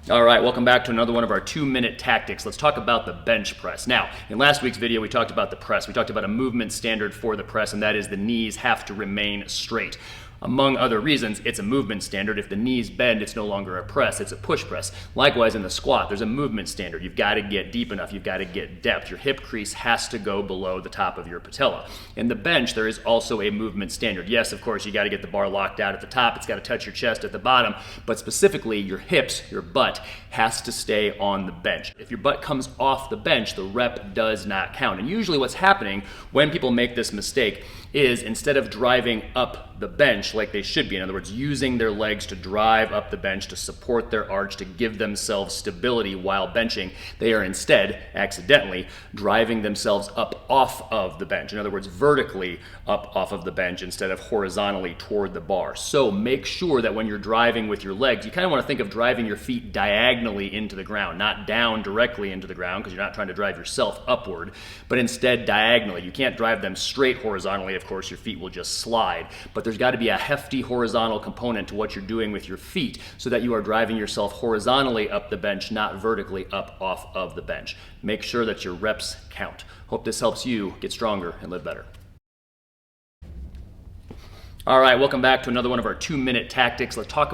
All right, welcome back to another one of our 2-minute tactics. Let's talk about the bench press. Now, in last week's video, we talked about the press. We talked about a movement standard for the press, and that is the knees have to remain straight. Among other reasons, it's a movement standard. If the knees bend, it's no longer a press, it's a push press. Likewise, in the squat, there's a movement standard. You've got to get deep enough, you've got to get depth. Your hip crease has to go below the top of your patella. In the bench, there is also a movement standard. Yes, of course, you got to get the bar locked out at the top, it's got to touch your chest at the bottom, but specifically, your hips, your butt, has to stay on the bench. If your butt comes off the bench, the rep does not count. And usually what's happening when people make this mistake is instead of driving up the bench like they should be, in other words, using their legs to drive up the bench to support their arch, to give themselves stability while benching, they are instead, accidentally, driving themselves up off of the bench. In other words, vertically up off of the bench instead of horizontally toward the bar. So make sure that when you're driving with your legs, you kind of want to think of driving your feet diagonally into the ground, not down directly into the ground because you're not trying to drive yourself upward, but instead diagonally. You can't drive them straight horizontally, of course, your feet will just slide, but there's got to be a hefty horizontal component to what you're doing with your feet so that you are driving yourself horizontally up the bench, not vertically up off of the bench. Make sure that your reps count. Hope this helps you get stronger and live better. All right, welcome back to another one of our 2-minute tactics. Let's talk